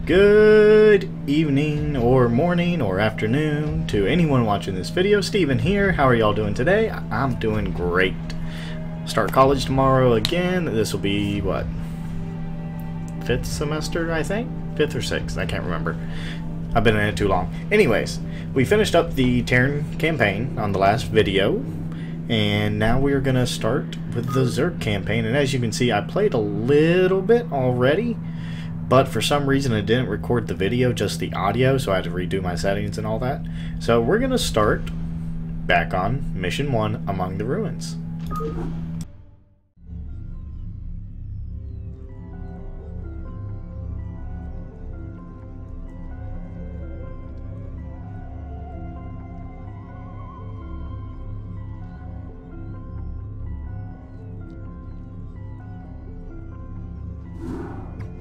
Good evening or morning or afternoon to anyone watching this video. Steven here. How are y'all doing today? I'm doing great. Start college tomorrow again. This will be what? 5th semester, I think? 5th or 6th, I can't remember. I've been in it too long. Anyways, we finished up the Terran campaign on the last video, and now we're gonna start with the Zerg campaign. And as you can see, I played a little bit already, but for some reason it didn't record the video, just the audio, so I had to redo my settings and all that. So we're gonna start back on Mission 1 Among the Ruins.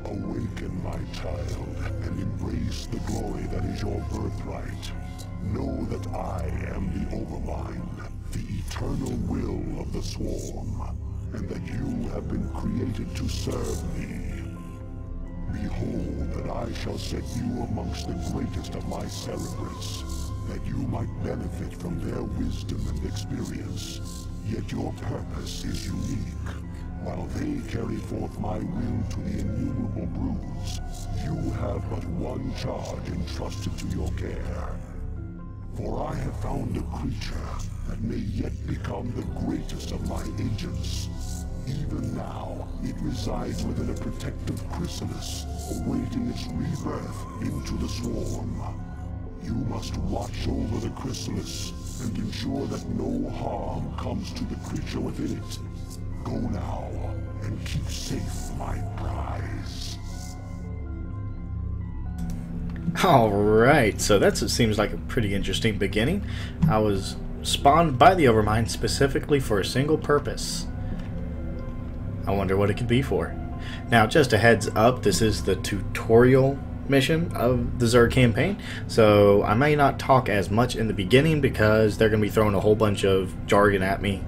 Awaken, my child, and embrace the glory that is your birthright. Know that I am the Overmind, the eternal will of the Swarm, and that you have been created to serve me. Behold that I shall set you amongst the greatest of my cerebrates, that you might benefit from their wisdom and experience. Yet your purpose is unique. While they carry forth my will to the innumerable broods, you have but one charge entrusted to your care. For I have found a creature that may yet become the greatest of my agents. Even now, it resides within a protective chrysalis, awaiting its rebirth into the swarm. You must watch over the chrysalis and ensure that no harm comes to the creature within it. Go now, and keep safe my prize. Alright, so that seems like a pretty interesting beginning. I was spawned by the Overmind specifically for a single purpose. I wonder what it could be for. Now, just a heads up, this is the tutorial mission of the Zerg campaign, so I may not talk as much in the beginning because they're going to be throwing a whole bunch of jargon at me,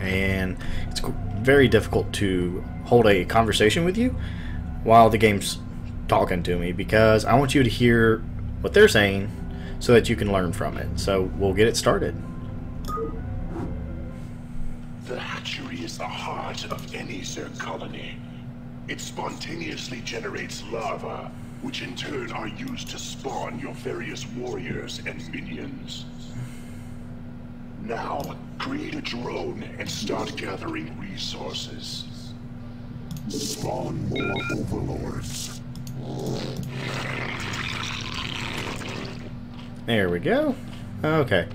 and it's very difficult to hold a conversation with you while the game's talking to me, because I want you to hear what they're saying so that you can learn from it. So we'll get it started. The hatchery is the heart of any Zerg colony. It spontaneously generates larvae, which in turn are used to spawn your various warriors and minions. Now, create a drone and start gathering resources. Spawn more overlords. There we go. Okay.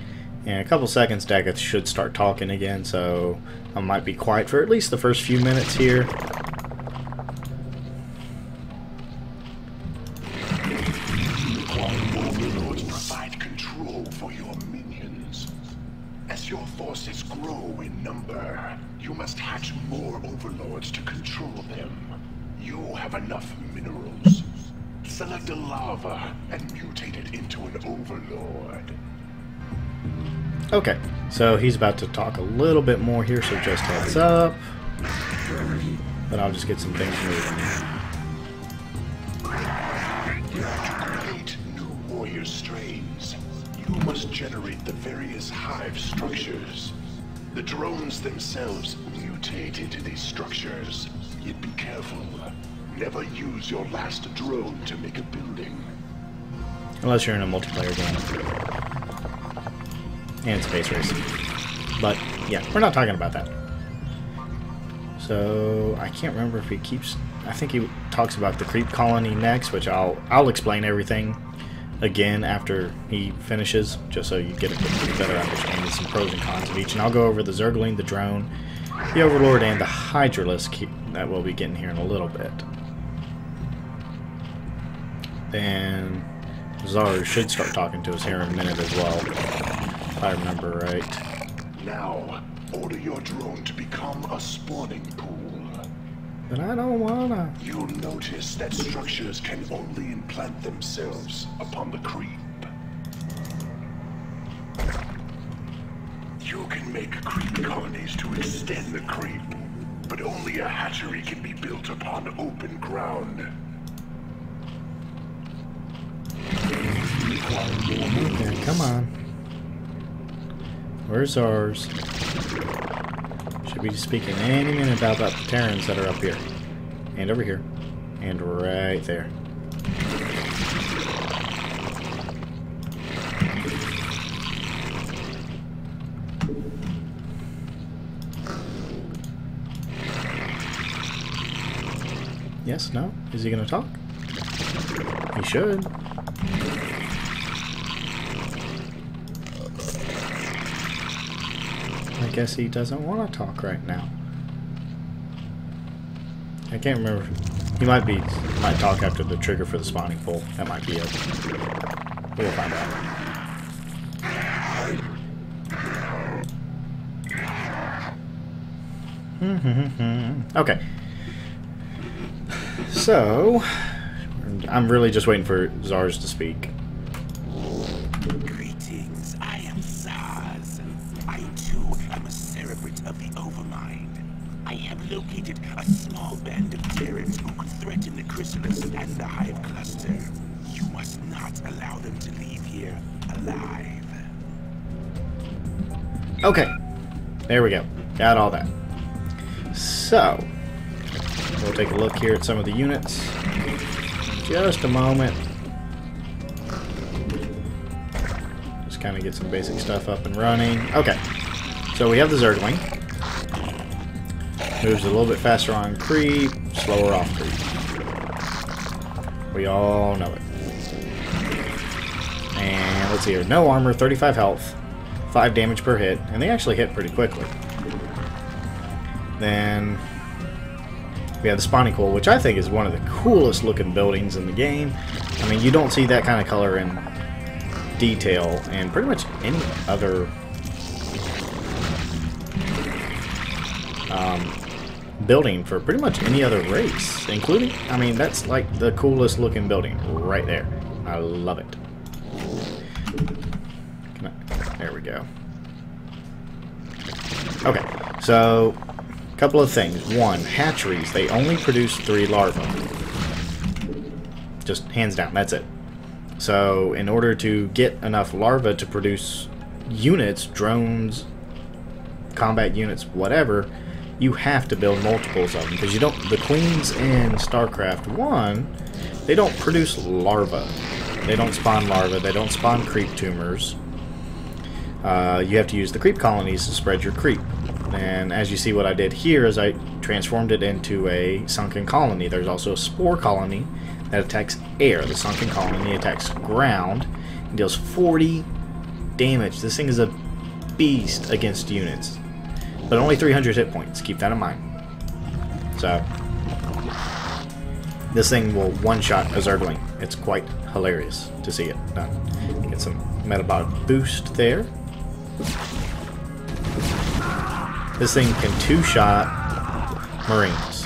In a couple seconds, Daggett should start talking again, so I might be quiet for at least the first few minutes here. Overlords provide control for your minions. As your forces grow in number, you must hatch more overlords to control them. You have enough minerals. Select a larva and mutate it into an overlord. Okay, so he's about to talk a little bit more here, so just heads up. But I'll just get some things moving. To create new warrior strains, you must generate the various hive structures. The drones themselves mutate into these structures. Yet be careful. Never use your last drone to make a building. Unless you're in a multiplayer game. And Space Race. But, yeah, we're not talking about that. So, I can't remember if he keeps... I think he talks about the creep colony next, which I'll explain everything again after he finishes, just so you get a better understanding of some pros and cons of each. And I'll go over the Zergling, the drone, the Overlord, and the Hydralisk that we'll be getting here in a little bit. Then Zar should start talking to us here in a minute as well, if I remember right. Now, order your drone to become a spawning pool. But I don't wanna. You'll notice that structures can only implant themselves upon the creep. You can make creep colonies to extend the creep, but only a hatchery can be built upon open ground. Okay, come on. Where's ours? Should be speaking any minute about the Terrans that are up here. And over here. And right there. Yes, no? Is he gonna talk? He should. I guess he doesn't want to talk right now. I can't remember. He might talk after the trigger for the spawning pool. That might be it. We'll find out. Okay. So, I'm really just waiting for Zars to speak. Greetings, I am Zaz. I too am a cerebrate of the Overmind. I have located a small band of Terrans who could threaten the Chrysalis and the Hive Cluster. You must not allow them to leave here alive. Okay. There we go. Got all that. So, we'll take a look here at some of the units. Just a moment. Just kind of get some basic stuff up and running. Okay. So we have the Zergling. Moves a little bit faster on creep, slower off creep. We all know it. And let's see here. No armor, 35 health, 5 damage per hit, and they actually hit pretty quickly. Then we have the spawning pool, which I think is one of the coolest looking buildings in the game. I mean, you don't see that kind of color in detail in pretty much any other building for pretty much any other race, including, I mean, that's like the coolest looking building right there. I love it. There we go. Okay, so couple of things. One, hatcheries, they only produce 3 larvae. Just hands down, that's it. So in order to get enough larvae to produce units, drones, combat units, whatever, you have to build multiples of them, because you don't, the queens in Starcraft 1, they don't produce larvae. They don't spawn larvae, they don't spawn creep tumors. You have to use the creep colonies to spread your creep. And as you see, what I did here is I transformed it into a sunken colony. There's also a spore colony that attacks air. The sunken colony attacks ground and deals 40 damage. This thing is a beast against units, but only 300 hit points. Keep that in mind. So this thing will one-shot a Zergling. It's quite hilarious to see it done. Get some metabolic boost there. This thing can 2-shot Marines,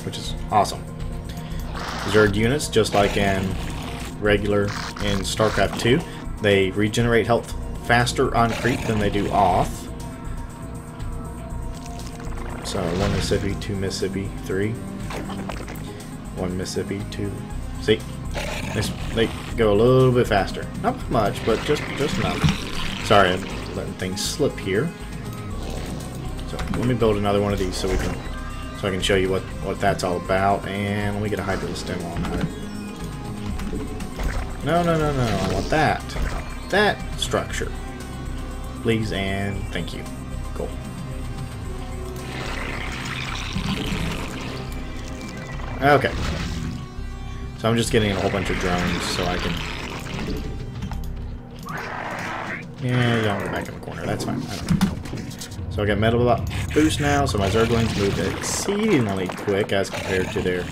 which is awesome. Zerg units, just like in StarCraft 2, they regenerate health faster on creep than they do off. So 1 Mississippi, 2 Mississippi, 3. 1 Mississippi, 2. See? They go a little bit faster. Not much, but just enough. Sorry, I'm letting things slip here. So let me build another one of these so I can show you what that's all about. And let me get a Hydralis demo on that. No, I want that structure, please, and thank you. Cool. Okay, so I'm just getting a whole bunch of drones so I can, yeah, don't go back in the corner, that's fine. I don't know. So I got metal boost now, so my Zerglings move exceedingly quick as compared to their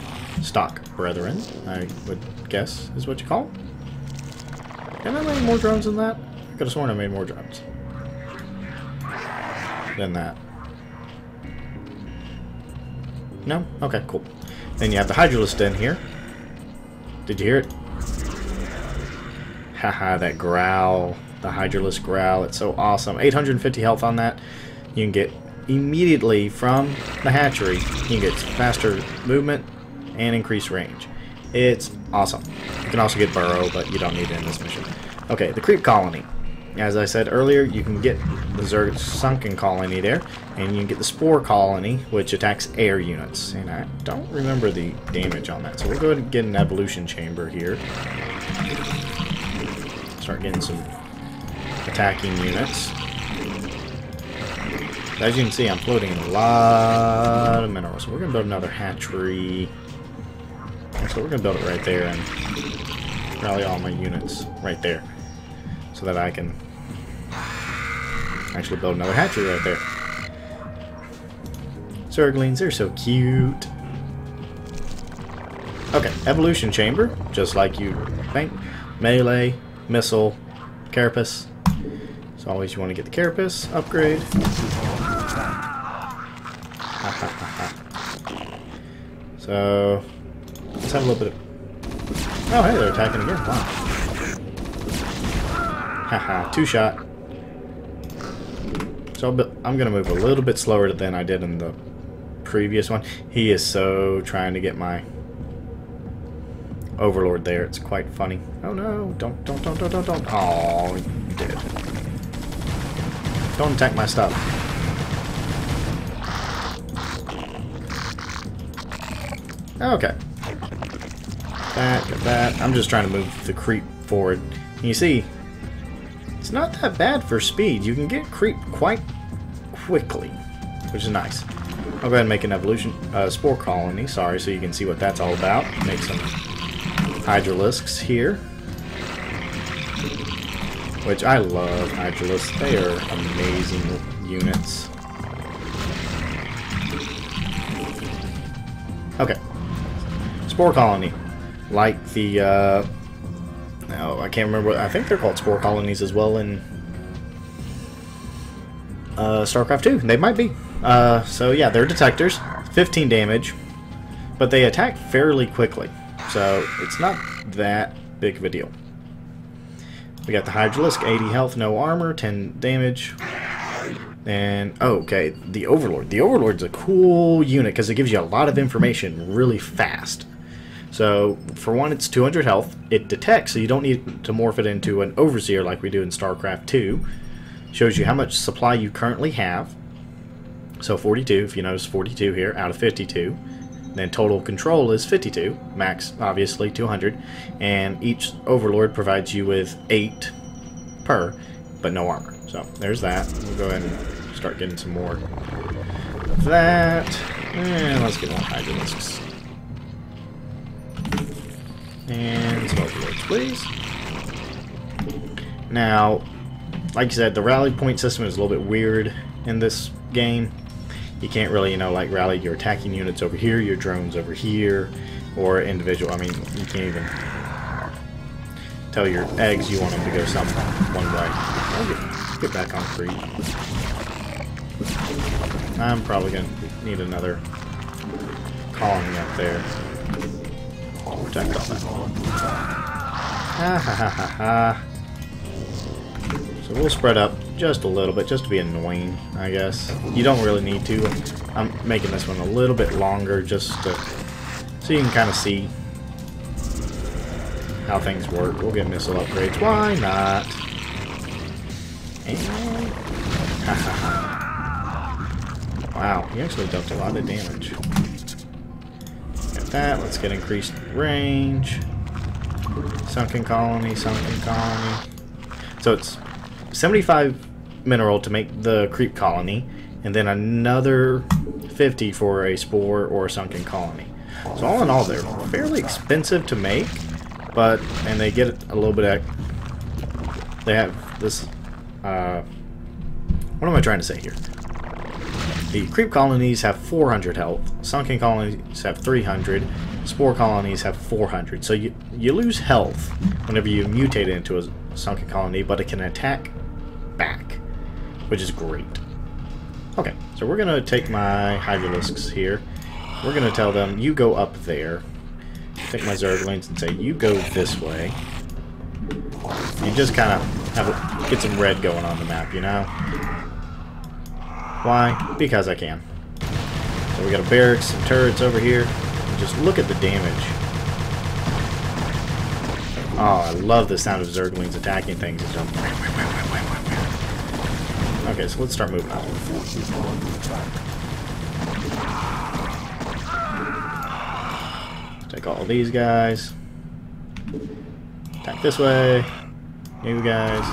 stock brethren, I would guess is what you call them. Did I make more drones than that? I could have sworn I made more drones than that. No? Okay, cool. Then you have the Hydralis Den here. Did you hear it? Haha, that growl. The Hydralis growl. It's so awesome. 850 health on that. You can get immediately from the hatchery. You can get faster movement and increased range. It's awesome. You can also get burrow, but you don't need it in this mission. Okay, the creep colony. As I said earlier, you can get the Zerg sunken colony there, and you can get the spore colony, which attacks air units. And I don't remember the damage on that, so we'll go ahead and get an evolution chamber here. Start getting some attacking units. As you can see, I'm floating a lot of minerals. So we're going to build another hatchery. So we're going to build it right there and rally all my units right there, so that I can actually build another hatchery right there. Zerglings, they're so cute. Okay, evolution chamber, just like you think. Melee, missile, carapace. So always you want to get the carapace upgrade. So let's have a little bit of... Oh, hey, they're attacking again. Wow. Haha, two-shot. So I'm going to move a little bit slower than I did in the previous one. He is so trying to get my Overlord there. It's quite funny. Oh no, don't. Oh, you did. Don't attack my stuff. Okay. Got that. I'm just trying to move the creep forward. And you see, it's not that bad for speed. You can get creep quite quickly, which is nice. I'll go ahead and make an evolution spore colony, sorry, so you can see what that's all about. Make some hydralisks here, which I love hydralisks. They are amazing units. Okay, spore colony, like the no, I can't remember. I think they're called spore colonies as well in Starcraft 2. They might be. So yeah, they're detectors, 15 damage, but they attack fairly quickly, so it's not that big of a deal. We got the Hydralisk, 80 health, no armor, 10 damage, and oh, okay, the Overlord. The Overlord's a cool unit because it gives you a lot of information really fast. So for one, it's 200 health. It detects, so you don't need to morph it into an Overseer like we do in Starcraft 2. Shows you how much supply you currently have. So 42, if you notice 42 here, out of 52. Then total control is 52, max obviously 200. And each Overlord provides you with 8 per, but no armor. So there's that. We'll go ahead and start getting some more of that. And let's get more Hydralisks. And some Overlords, please. Now, like I said, the rally point system is a little bit weird in this game. You can't really, like rally your attacking units over here, your drones over here, or individual. I mean, you can't even tell your eggs you want them to go some one way. I'll get back on creep. I'm probably going to need another colony up there. Protect all that. Ha ha ha ha ha. So we'll spread up just a little bit, just to be annoying, I guess. You don't really need to. I'm making this one a little bit longer, just to, so you can kind of see how things work. We'll get missile upgrades. Why not? And ha ha ha. Wow, he actually dealt a lot of damage. Got that. Let's get increased range. Sunken colony, sunken colony. So it's 75 mineral to make the creep colony, and then another 50 for a spore or a sunken colony. So all in all, they're fairly expensive to make, and they get a little bit of, they have this, what am I trying to say here? The creep colonies have 400 health, sunken colonies have 300, spore colonies have 400. So you lose health whenever you mutate it into a sunken colony, but it can attack back, which is great. Okay, so we're going to take my Hydralisks here. We're going to tell them, you go up there. Take my Zerglings and say, you go this way. You just kind of get some red going on the map, you know? Why? Because I can. So we got a barracks, some turrets over here. And just look at the damage. Oh, I love the sound of Zerglings attacking things. Okay, so let's start moving on. Take all these guys. Attack this way. You guys.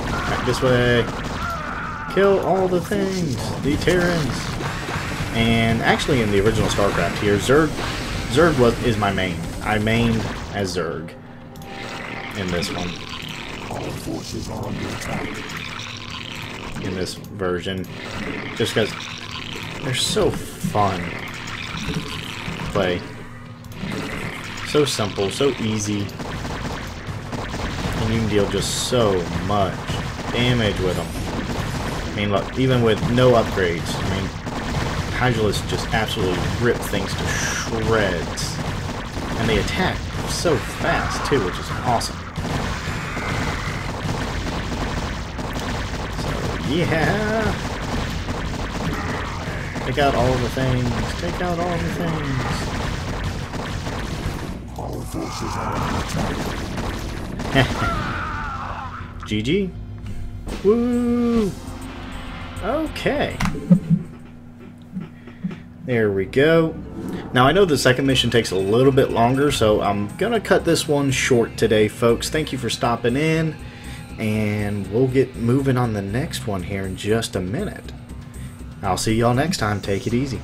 Attack this way. Kill all the things. The Terrans. And actually in the original Starcraft here, Zerg is my main. I mained as Zerg in this one. All forces are under attack. In this version. Just because they're so fun to play. So simple, so easy. And you can deal just so much damage with them. I mean, look, even with no upgrades, I mean, Hydralists just absolutely rip things to shreds. And they attack so fast, too, which is awesome. So, yeah! Take out all the things. Take out all the things. All forces are under attack. GG. Woo! Okay. There we go. Now I know the second mission takes a little bit longer, so I'm gonna cut this one short today, folks. Thank you for stopping in, and we'll get moving on the next one here in just a minute. I'll see y'all next time. Take it easy.